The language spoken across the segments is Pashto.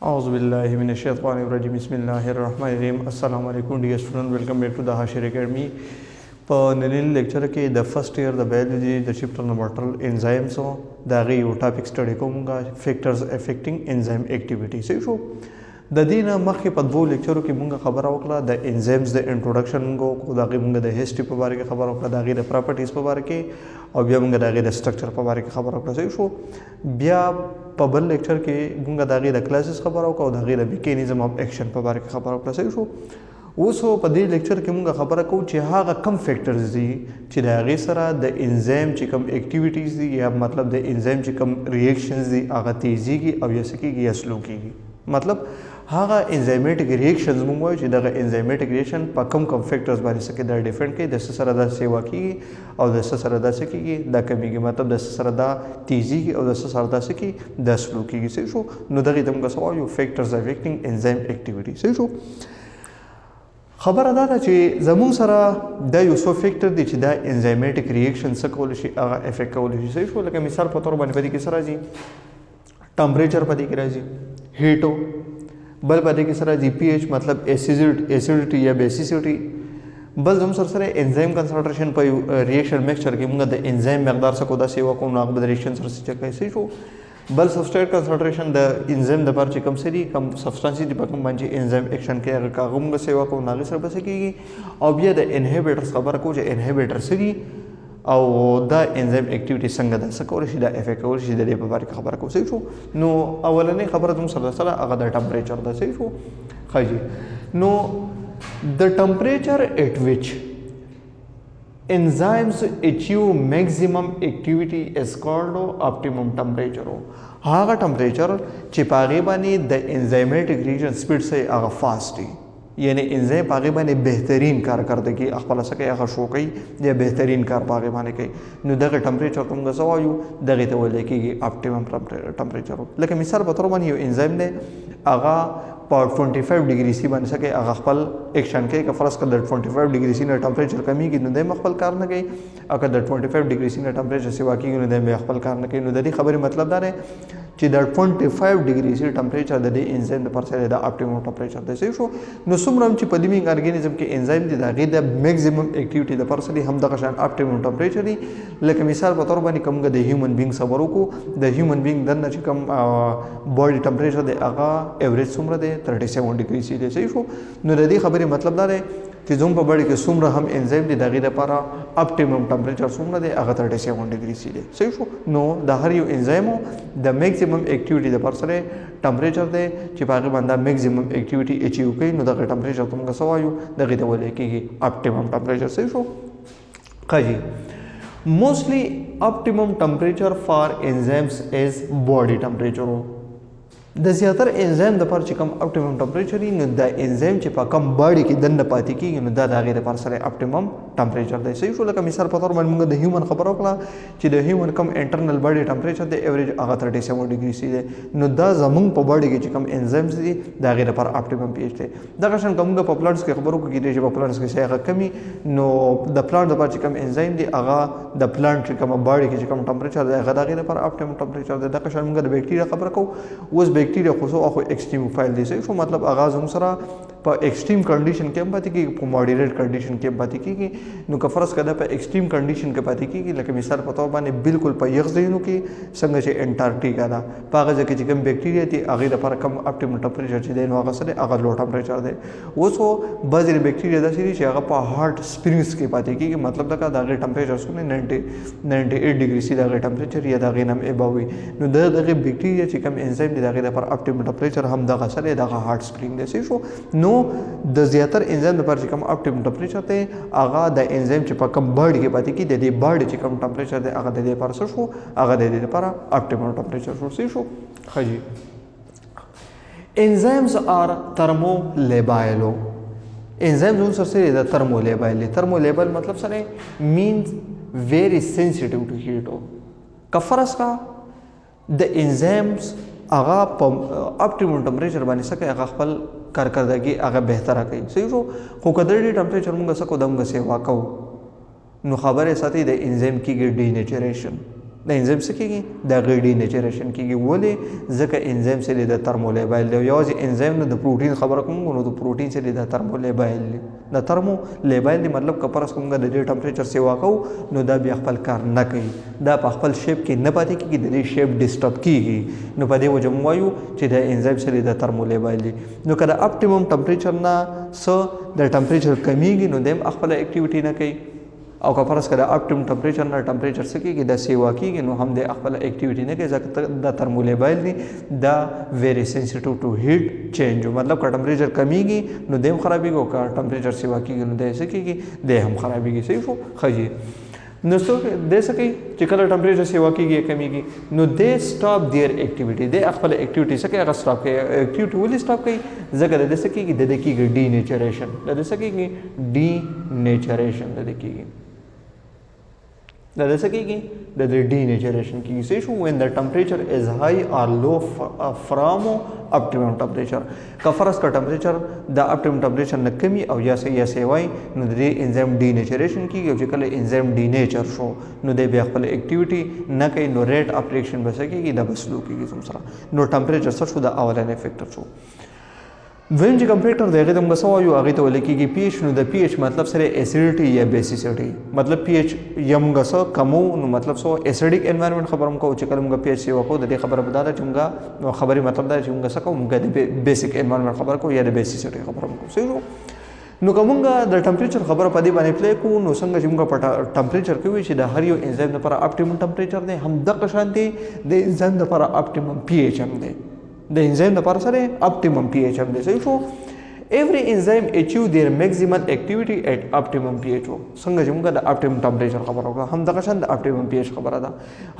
أعوذ بالله من الشيطان الرجيم بسم الله الرحمن الرحیم. السلام علیکم ډیر سټوډنټ، ویلکم بیک ټو د هاشر اکیډمي. په ننني لیکچر کې د فرست ایئر د بایولوژي د چپټر نمبر 12 انزایمز او دا غي یو ټاپک سټډي کومګه فیکټرز افیکټینګ انزایم اکټیویټي. صحیح شو. د دې نه مخکې په دوه لیکچرو کې مونږ خبره وکړه د انزایمز د انټروډکشن مونږ دا غي مونږ د هیستوري په اړه خبره وکړه، دا غي د پراپرټیز په اړه کې، او بیا مونږ دا غي د سټرکچر په اړه خبره وکړه. صحیح شو. بیا په بل لیکچر کې مونږ دا غي د کلاسز خبره وکړه او دا غي د میکانیزم اف اکشن په اړه خبره وکړه. صحیح شو. اوس په دې لیکچر کې مونږ خبره کوو چې هغه کم فیکټرز دي چې د هغې سره د انزایم چې کم اکټیویټیز دي یا مطلب د انزایم چې کم ریاکشنز دي هغه تیزیږي او یا څه کېږي یا سلو کېږي. مطلب هغه انزایمیټک ریاکشنز مونږ وایو چې دغه انزایمیټک ریاکشن په کم فیکټرز باندې څه کې دا ډیفرنټ کوي، د څه سره دا سیوا کېږي او د څه سره دا څه کېږي دا کمیږي، مطلب د څه سره دا تیزیږي او د څه سره دا څه کېږي دا سلو کېږي. صحیح شو. نو دغې ته موږ څه وایو فیکټرز افیکټینګ انزایم اکټیویټي. صحیح شو. خبره دا ده چې زموږ سره دا یو څو فیکټر دي چې دا انزایمیټک ریاکشن څه کولی شي هغه افیکټ کولی شي. صحیح شو. لکه مثال په طور باندې په دې کې څه راځي، ټمپریچر په دې کې راځي، هیټو، بل په دې کې سره راځي پی ایچ مطلب ایسیډیټي یا بیسیسیټي، بل زموږ سره انزایم کنسنټریشن په ریاکشن میکسچر کې موږ د انزایم مقدار څه کو دا سیوا کوو نو هغه د ریاکشن سره څه کوي. صحیح شو. بل سبسټریټ کنسنټریشن د انزایم د لپاره چې کوم څه دي کوم سبسټانس دي په کوم باندې انزایم اکشن کوي هغه کاغه موږ سیوا کوو نو هغې سره به څه کېږي. او بیا د انهیبیټرز خبره کوو چې انهیبیټر څه دي او دا انزایم اکټیویټي څنګه ده څه کولی شي دا افیکټ کولی شي د دې په باره کې خبره کوو. صحیح شو. نو اولنۍ خبره زموږ سره هغه د ټمپریچر ده. صحیح شو. ښه جي. نو د ټمپریچر ایٹ وچ enzymes achieve maximum activity is called optimum temperature. هغه ټمپریچر چې په هغې باندې د انزایمیټک ریاکشن سپیډ څه هغه فاسټ وي، یعنی انزایم په هغې باندې بهترین کارکردګي خپله څه کوي هغه شو کوي یا بهترین کار په هغې باندې کوي. نو دغه ټمپریچر ته موږ څه وایو دغې ته ویلی کېږي اپټیمم ټمپریچر. لکه مثال په طور باندې یو انزایم دی هغه په 25 ډیګري سی باندې څه کوي هغه خپل اکشن کوي. که فرض کړه د 25 ډیګري سی نه ټمپریچر کمیږي نو دی خپل کار نه کوي، او که د 25 ډیګري سی نه ټمپریچر سیوا کېږي نو دی خپل کار نه کوي. نو د دې خبرې مطلب دا دی چې د 25 ډیګري سی ټمپریچر د دې انزایم د پرسه د اپټیمم ټمپریچر دی. صحیح شو. نو څومره چې په لیوینګ ارګانیزم کې انزایم دي د هغې د میکزیمم اکټیویټي د پرسه دي هم دغه شان اپټیمم ټمپریچر دي. لکه مثال په طور باندې کومګه د هیومن بینګ خبرو کو، د هیومن بینګ دننه چې کوم باډي ټمپریچر دی هغه ایوریج څومره دی 37 ډیګري سی دی. صحیح شو. نو د دې خبرې مطلب دا دی چې زموږ په باډي کې څومره هم انزایم دي د هغې دپاره اپټیمم ټمپریچر څومره دی هغه 37 ډیګري سی دی. صحیح شو. نو د هر یو انزایمو د میکسیمم اکټیویټي د پر سره ټمپریچر دی چې په هغې باندې میکسیمم اکټیویټي اچیو کوي نو دغه ټمپریچر ته موږ څه وایو دغې ته ویلی کېږي اپټیمم ټمپریچر. صحیح شو. ښه جي. موسټلی اپټیمم ټمپریچر فار انزایمز از باډي ټمپریچر. د زیاتر انزایم د پر چې کوم اپټیمم ټمپریچر وي نو د انزایم چې په کم باډي کې دننه پاتې کېږي نو دا د هغې دپاره سره اپټیمم ټمپریچر دی. صحیح شو. لکه مثال په طور باندې موږ د هیومن خبره وکړه چې د هیومن کم انټرنل باډي ټمپریچر دی ایوریج هغه 37 ډیګري سی دی. نو دا زموږ په باډي کې چې کوم انزایمز دي د هغې دپاره اپټیمم پی ایچ دی. دغه شان که موږ په پلانټس کې خبرو کوو کېدای شي په پلانټس کې هغه کمي نو د پلانټ دپاره چې کوم انزایم دي هغه د پلانټ چې کومه باډي کې چې کوم ټمپریچر دی هغه د هغې دپاره اپټیمم ټمپریچر دی. دغه شان موږ د بیکټیریا خبره کوو. اوس بیکټیریا خو ایکسټریم فایل دی. صحیح شو. مطلب هغه زموږ سره په ایکسټریم کنډیشن کې هم پاتې کېږي، په ماډریټ کنډیشن کې هم پاتې کېږي. نو که فرض کړه په ایکسټریم کنډیشن کې پاتې کېږي لکه مثال په طور باندې بالکل په یخ ځایونو کې څنګه چې انټارکټیکا ده په هغه ځای کې چې کوم بیکټیریا دي هغې دپاره کم اپټیمم ټمپریچر چې دی نو هغه څه دی هغه لو ټمپریچر دی. اوس خو بعضې بیکټیریا داسې دي چې هغه په هاټ سپرینګز کې پاتې کېږي، مطلب دا د هغې ټمپریچر څومره 98 ډیګري سی د هغې ټمپریچر یا د هغې نه هم ابو وي. نو د هغې بیکټیریا چې کوم انزایم دي د هغې دپاره اپټیمم ټمپریچر هم دغه څه دی دغه هاټ سپرینګ دی. صحیح شو. نو د زیاتر انزایم لپاره چې کوم اپټیمم ټمپریچر دی هغه د انزایم چې په کوم باډي کې پاتې کېږي د دې باډي چې کوم ټمپریچر دی هغه د دې لپاره څه شو هغه د دې لپاره اپټیمم ټمپریچر شو. صحیح شو. ښه جي. انزایمز آر ترمولیبایلو. انزایم زموږ سره څه دی د ترمولیبایل دی. ترمولیبایل مطلب څه دی مینز ویری سینسیټیو ټو هیټ. که فرض کا د انزایمز هغه په اپټیمم ټمپریچر باندې څه کوي هغه خپل کارکردګي هغه بهتره کوي. صحیح شو. خو که د دې ټمپریچر موږ څه کوو د موږ سیوا کوو نو خبرې ساتي د انزایم کېږي ډینیچریشن. د انزیم څه کېږي د هغې ډینیچریشن کېږي. ولې؟ ځکه انزیم چې دی د ترمولیبایل دی. یوازې انزیم نه د پروټین خبره کوم نو د پروټین چې دی د ترمولیبایل دی. د ترمولیبایل دی مطلب که فرض کوم د دې ټمپریچر سیوا کوو نو دا بیا خپل کار نه کوي، دا په خپل شیپ کې نه پاتې کېږي، د دې شیپ ډسټرب کېږي. نو په دې وجه موږ وایو چې د انزیم چې دی د ترمولیبایل دی. نو که د اپټیمم ټمپریچر نه څه د ټمپریچر کمیږي نو د هم خپله اکټیویټي نه کوي، او که فرض کړه اپټیمم ټمپریچر نه ټمپریچر څه کېږي د سیوا کېږي نو هم د خپله اکټیویټي نه کوي، ځکه د ترمولیبایل دی دا ویری سینسیټیو ټو هیټ چینج. مطلب که ټمپریچر کمیږي نو د هم خرابېږي، او که ټمپریچر سیوا کېږي نو د څه کېږي د هم خرابېږي. صحیح شو ښه جي. نو د څه کوي چې کله ټمپریچر سیوا کېږي کمیږي نو د سټاپ دیر اکټیویټي، د خپله اکټیویټي څه کوي هغه سټاپ کوي. اکټیویټي ولې سټاپ کوي؟ ځکه د څه کېږي د کېږي ډینیچریشن، د څه کېږي ډینیچریشن د کېږي د څه کېږي د ډینیچریشن کېږي. صحیح شو. when the temperature is high or low from optimum temperature. که فرض کړه ټمپریچر د اپټیمم ټمپریچر نه کمی او یا سیوای نو د دې انزیم ډینیچریشن کېږي، او چې کله انزیم ډینیچر شو نو د بیا خپل اکټیویټي نه کوي، نو ریټ اف ریاکشن به څه کېږي د بسلو کېږي زم سره. نو ټمپریچر څه شو د اولنی فیکټر شو. دویم چې کوم فیکټر دی هغې ته موږ څه وایو؟ هغې ته ویل کېږي پی ایچ. نو د پی ایچ مطلب سره ایسیډیټي یا بیسیسیټي. مطلب پی ایچ یا موږ څه کمو نو مطلب څه ایسیډیک انوایرمنټ خبره موږ کوو. چې کله موږ پی ایچ سیوا کوو د دې خبره به دا ده چې موږ خبرې مطلب دا چې موږ څه کوو موږ د بیسیک انوایرمنټ خبره کوو یا د بیسیسیټي خبره کوو. صحیح شو. نو که موږ د ټمپریچر خبره په دې باندې پلی کوو نو څنګه چې موږ په ټمپریچر کې وایو چې د هر یو انزایم لپاره اپټیمم ټمپریچر دی، همدغه شان دی د انزایم لپاره اپټیمم پی ایچ هم دی. د انزایم لپاره سره اپټیمم پی ایچ هم دی. صحیح شو. Every enzyme achieve their maximal activity at optimum pH. څنګه چې موږ د optimum temperature خبره وکړه همدغه شان د optimum pH خبره ده.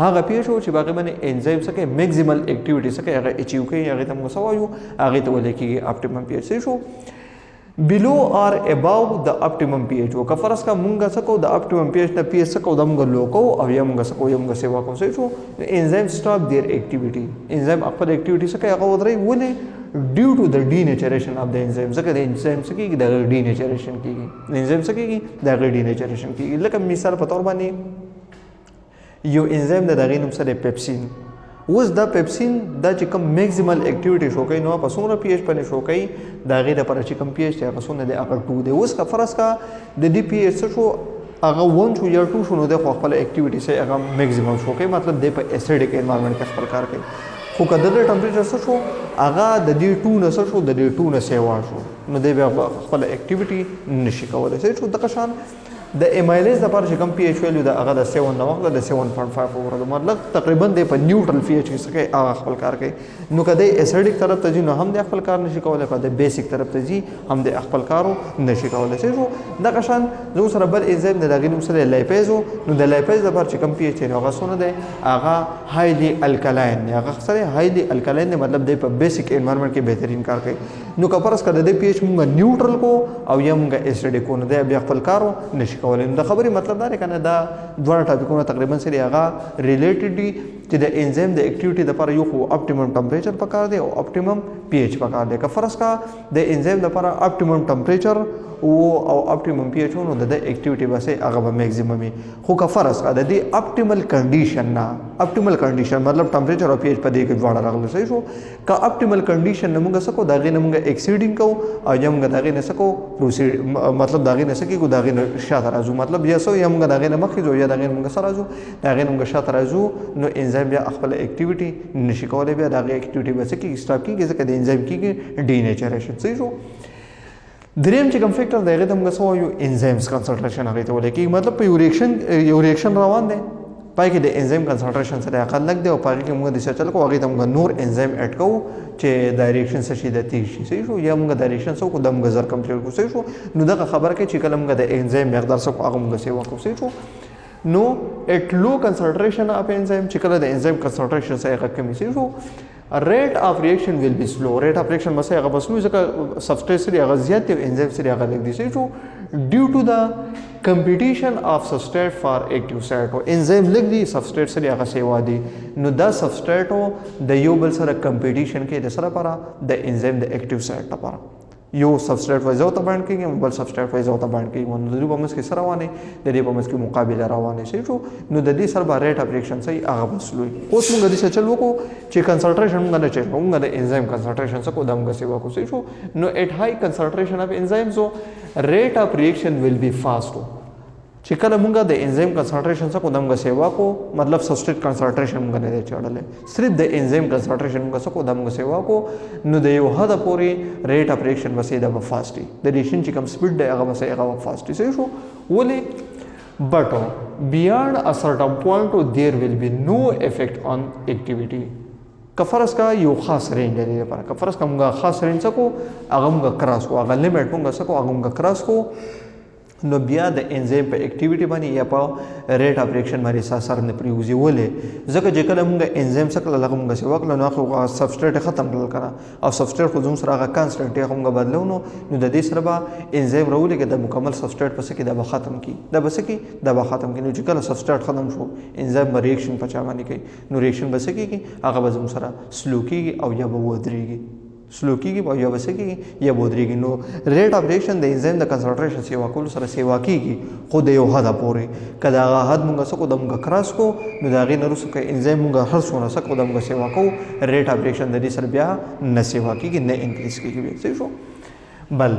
هغه pH چې باقي باندې انزایم څه کوي maximal activity څه کوي هغه achieve کوي، هغه ته موږ څه وایو؟ هغه ته ویل کېږي optimum pH. صحیح شو. below or above the optimum pH. که فرض کا موږ څه کوو د optimum pH نه pH څه کوو د موږ لو کوو او یا موږ څه کوو یا موږ سیوا کوو. صحیح شو. انزایم stop their activity. انزایم خپل اکټیویټي څه کوي هغه ودرې. ولې؟ due to the denaturation of the enzyme. ځکه د انزایم څه کېږي د denaturation کېږي. د انزایم څه کېږي د denaturation کېږي. لکه مثال په تور باندې یو انزایم د هغې نوم څه دی؟ پیپسین. اوس دا پیپسین دا چې کوم میکزیمل اکټیویټي شو کوي نو په څومره پی ایچ باندې شو کوي د هغې دپاره چې کوم پی ایچ دی هغه څومره دی؟ هغه 2 دی. اوس که فرض کا د دې پی ایچ څه شو هغه 1 شو یا 2 شو نو دی خو خپله اکټیویټي څه هغه میکزیمم شو کوي، مطلب دی په ایسیډیک انوایرمنټ کې خپل کار کوي. خو که د دې ټمپریچر څه شو هغه د دې 2 نه څه شو د دې 2 نه سیوا شو نو دی بیا خپله اکټیویټي نشي کولی. صحیح شو. دغه شان د ایمایلیز لپاره چې کوم پی ایچ ویلیو ده هغه د 7 نه واخله د 7.5 وګوره، مطلب تقریبا دی په نیوټرل پی ایچ کې څه کوي هغه خپل کار کوي. نو که دی ایسیډیک طرف ته ځي نو هم دی خپل کار نشي کولی، که د بیسیک طرف ته ځي هم دی خپل کار نشي کولی. صحیح شو. دغه شان زموږ سره بل انزایم د هغې نوم څه دی؟ لایپیزو. نو د لایپیز لپاره چې کوم پی ایچ دی هغه څونه دی؟ هغه هایلی الکلاین دی. هغه څه دی؟ هایلی الکلاین دی، مطلب دی په بیسیک انوایرمنټ کې بهترین کار کوي. نو که فرض کړه د دې پی ایچ موږ نیوټرل کو او یا موږ ایسیډیک کو نو دی بیا خپل کار نشي کولی. نو د خبرې مطلب دا دی که نه دا دواړه ټاپکونه تقریبا سره هغه ریلیټډ دي چې د انزایم د اکټیویټي لپاره یو خو اپټیمم ټمپریچر پکار دی او اپټیمم پی ایچ پکار دی. که فرض کا د انزایم لپاره اپټیمم ټمپریچر او اپټیمم پی ایچ نو د اکټیویټي به سه هغه به میکزیمم وي. خو که فرض کا د دې اپټیمل کنډیشن نه اپټیمل کنډیشن مطلب ټمپریچر او پی ایچ په دې کې دواړه راغلي. صحیح شو. که اپټیمل کنډیشن نه موږ څه کوو د هغې نه موږ ایکسیډینګ کوو او یا موږ د هغې نه څه کوو پروسیډ، مطلب د هغې نه څه کېږو د هغې نه شاته راځو، مطلب یا څه یا موږ د هغې نه مخکې ځو یا د هغې نه موږ څه راځو د هغې نه موږ شاته راځو نو انزایم بیا خپله اکټیویټي نشي کولی، بیا د هغې اکټیویټي به څه کېږي؟ سټاپ کېږي، ځکه د انزایم کېږي ډینیچریشن. صحیح شو. دریم چې کوم فیکټر دی هغې ته موږ څه وایو؟ انزایمز کنسنټریشن هغې ته ویلی کېږي. مطلب په یو ریاکشن روان دی پای کې د انزایم کنسنټریشن سره اقل لږ دی او په هغې کې موږ د چل کوو هغې ته موږ نور انزایم ایډ کوو چې دا ریاکشن څه شي د تیز شي. صحیح شو. یا موږ دا ریاکشن څه وکړو دا موږ زر کمپلیټ کړو. صحیح شو. نو دغه خبره کوي چې کله موږ د انزایم مقدار څه کړو هغه موږ سیوا کړو. صحیح شو. نو ایټ لو کنسنټریشن اف انزایم چې کله د انزایم کنسنټریشن څه هغه کمی. صحیح شو. rate of reaction will be slow. rate of reaction بس هغه بس نو ځکه سبسټریټ سره هغه زیات دی انزایم سره هغه لږ دی. صحیح شو. due to the competition of substrate for active site. انزایم لږ دی سبسټریټ سره هغه سیوا دی نو دا سبسټریټ د یو بل سره کمپټیشن کې د سره لپاره د انزایم د اکټیو سایت لپاره. یو سبسټریټ وایز ته باند کیږي بل سبسټریټ وایز ته باند کیږي نو د دې په منځ کې سره روانه د دې په منځ کې مقابله روانه شي نو د دې سره به ریټ اف ریاکشن صحیح هغه بسلوي اوس موږ د څه چل وکړو چې کنسنټریشن موږ نه چل موږ د انزایم کنسنټریشن څخه د موږ سیوا کو صحیح نو اټ هاي کنسنټریشن اف انزایمز ریټ اف ریاکشن ویل بی فاست چې کله مونږ د انزایم کنسنټریشن څخه دمغه سیوا کو مطلب سبسټریټ کنسنټریشن مونږ نه چړلې صرف د انزایم کنسنټریشن مونږ څخه دمغه سیوا کو نو د یو حد پورې ریټ اف ریاکشن وسې د فاسټي د ریاکشن چې کوم سپیډ دی هغه وسې هغه فاسټي صحیح شو ولې but beyond a certain point there will be no effect on activity کفرس کا یو خاص رینج دی لپاره کفرس کا مونږ خاص رینج څخه هغه مونږ کراس کو هغه لیمټ مونږ څخه هغه مونږ کراس کو نو بیا د انزایم په اکټیویټي باندې یا په ریټ اف ریاکشن باندې اثر نه پریوزي ولې ځکه چې کله موږ انزایم څخه لږ موږ سی وکړو نو هغه سبسټریټ ختم کړل کړه او سبسټریټ خو زموږ سره هغه کانسټنټ یې موږ بدلو نو د دې سره به انزایم راولي کې د مکمل سبسټریټ پسې کې د ختم کی د بس کې د ختم کی نو چې کله سبسټریټ ختم شو انزایم به ریاکشن په چا باندې کوي نو ریاکشن بس کې هغه به زموږ سره سلو کیږي او یا به ودرېږي سلو کیږي او یا بس کیږي یا بودريږي نو ریټ اف ریاکشن د انزایم د کنسنټریشن سیوا کول سره سیوا کیږي خو د یو حد پورې کله هغه حد موږ څه کو د موږ کراس کو نو دا غي نرسو کې انزایم موږ هر څونه څه کو د موږ سیوا کو ریټ اف ریاکشن د دې سره بیا نه سیوا کیږي نه انکریز کیږي صحیح شو بل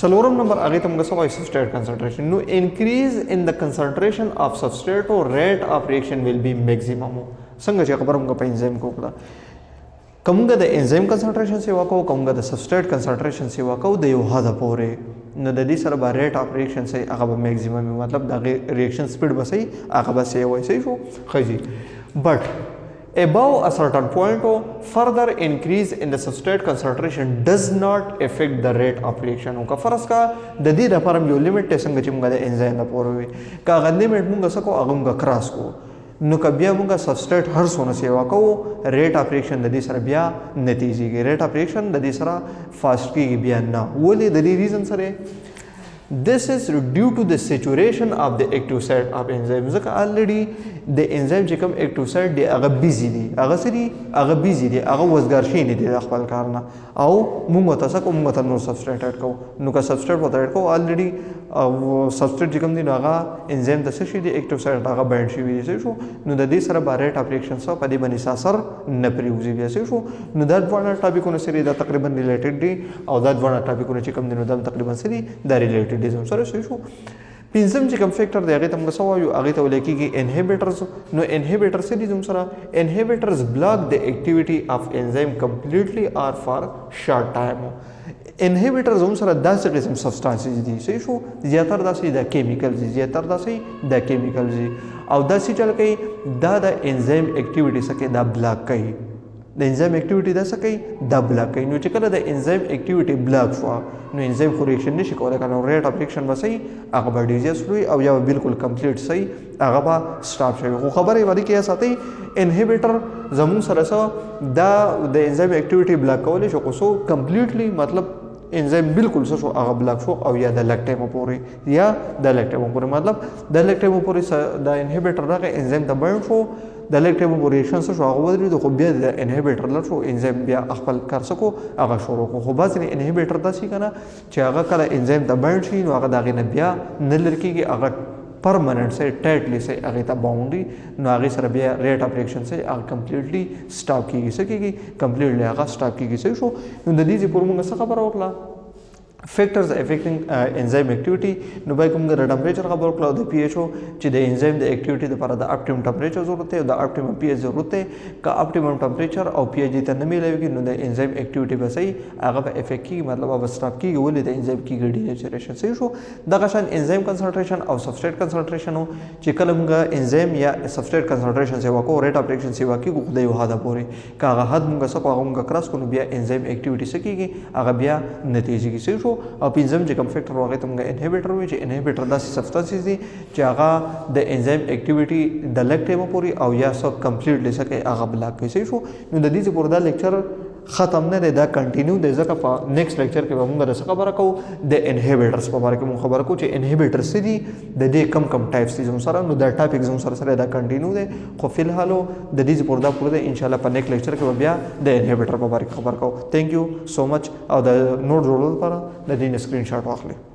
سلورم نمبر هغه ته موږ سوای سبسټریټ کنسنټریشن نو انکریز ان د کنسنټریشن اف سبسټریټ او ریټ اف ریاکشن ویل بی میکسیمم څنګه چې خبر موږ په انزایم کو کړه کومګه د انزایم کنسنټریشن سیوا کو کومګه د سبسټریټ کنسنټریشن سیوا کو د یو حد پورې نو د دې سره به ریټ اف ریاکشن سي هغه به میکسیمم مطلب د ریاکشن سپیډ به سي هغه به سي وای سي شو خجي بٹ above a certain point further increase in the substrate concentration does not affect the rate of reaction او که فرض کا د دې لپاره یو لیمټ څنګه چې موږ د انزایم لپاره وي کا غو لیمټ موږ سکو هغه موږ کراس کو نو که بیا موږ سبسټریټ هر څونه سیوا کوو ریټ اف ریاکشن د دې سره بیا نتیجېږي ریټ اف ریاکشن د دې سره فاسټ کیږي بیا نه ولې د دې ریزن سره This is due to the saturation of the active site of enzyme ځکه already د انزایم چې کوم active site دی هغه بیزی دی هغه بیزی دی هغه وزګار شي نه دی خپل کار نه او موږ تاسو کوم مت نو سبسټریټ اډ کوو نو که سبسټریټ وته اډ کوو already سبسټریټ چې کوم دی هغه انزایم د څه شي دی active site هغه بایند شي وي شو نو د دې سره با ریټ اف ریاکشن سره په دې باندې اثر نه پریوزي بیا شو نو دا ډول ټاپیکونه سری دا تقریبا ریلیټډ دي او دا ډول ټاپیکونه چې کوم دي نو دا تقریبا سری دا ریلیټډ دي سره شو پنځم چې کوم فیکټر دی هغه ته موږ سوایو هغه ته ولیکيږي انهبیټرز نو انهبیټر سری زم سره انهبیټرز بلاک د اکټیویټي اف انزایم کمپلیټلی اور فار شارټ ټایم انهبیټرز هم سره داسې قسم سبسټانسز دي صحیح شو زیاتره داسې د کیمیکلز زیاتره داسې د کیمیکلز او داسې چل کوي دا د انزایم اکټیویټي سره دا بلاک کوي د انزایم اکټیویټي دا څه کوي دا بلاک کوي نو چې کله د انزایم اکټیویټي بلاک شو نو انزایم خو ریاکشن نشي کولای کنه ریټ اف ریاکشن به صحیح هغه به ډیزیس لوي او یا بالکل کمپلیټ صحیح هغه به سټاپ شي خو خبره وری کې ساتي انهبیټر زمون سره سره دا د انزایم اکټیویټي بلاک کولای شو خو سو کمپلیټلی مطلب انزایم بالکل څه شو هغه بلاک شو او یا د لک ټایم پورې یا د لک ټایم پورې مطلب د لک ټایم پورې د انهبیټر راغی انزایم د بایند شو د لک ټایم پورې ریاکشن څه شو هغه ودرېدو خو بیا د انهبیټر لر شو انزایم بیا خپل کار سکو هغه شروع کو خو بعضې انهبیټر داسې کنه چې هغه کله انزایم د بایند شي نو هغه د هغې نه بیا نه لر کېږي هغه پرمننٹ سے ټایټلی سے هغې ته باونډي نو هغې سره بیا ریټ اف ریاکشن سے هغه کمپلیټلی سټاپ کېږي څه کېږي کمپلیټلی هغه سټاپ کېږي صحیح شو نو د دې پورې موږ څه خبره وکړه factors affecting enzyme activity نو باید کوم د ټمپریچر خبر وکړو د پی ایچ او چې د انزایم د اکټیویټي لپاره د اپټیمم ټمپریچر ضرورت دی او د اپټیمم پی ایچ ضرورت دی که اپټیمم ټمپریچر او پی ایچ ته نه میلاوي نو د انزایم اکټیویټي به صحیح هغه به افیکټ کیږي مطلب به سټاپ کیږي ولې د انزایم کیږي ډینیچریشن صحیح شو دغه شان انزایم کنسنټریشن او سبسټریټ کنسنټریشن چې کله موږ انزایم یا سبسټریټ کنسنټریشن سیوا کوو ریټ اف ریاکشن سیوا کیږي خو د یو حد پورې که هغه حد موږ څه کوو موږ کراس کوو بیا انزایم اکټیویټي څه کیږي هغه بیا نتیجه کیږي صحیح شو او پنځم چې کوم فیکټر واغې ته موږ انهبیټر وایي چې انهبیټر داسې سبسټانسز دي چې هغه د انزایم اکټیویټي د لږ ټایم پورې او یا څه کمپلیټلی څه کوي هغه بلاک کوي صحیح شو نو د دې پورې دا لیکچر ختم نه دی دا کنټینیو دی ځکه په نیکسټ لیکچر کې به موږ د څه خبره کوو د انهبیټرز په باره کې موږ خبره کوو چې انهبیټر څه دي د دې کم ټایپس دي زموږ سره نو دا ټاپک زموږ سره دا کنټینیو دی خو فی الحال د دې پوردا پوردا ان شاء الله په نیکسټ لیکچر کې به بیا د انهبیټر په باره کې خبر کوو. تھینک یو سو مچ او د نوٹ جوړولو لپاره د دې سکرین شاټ واخلئ.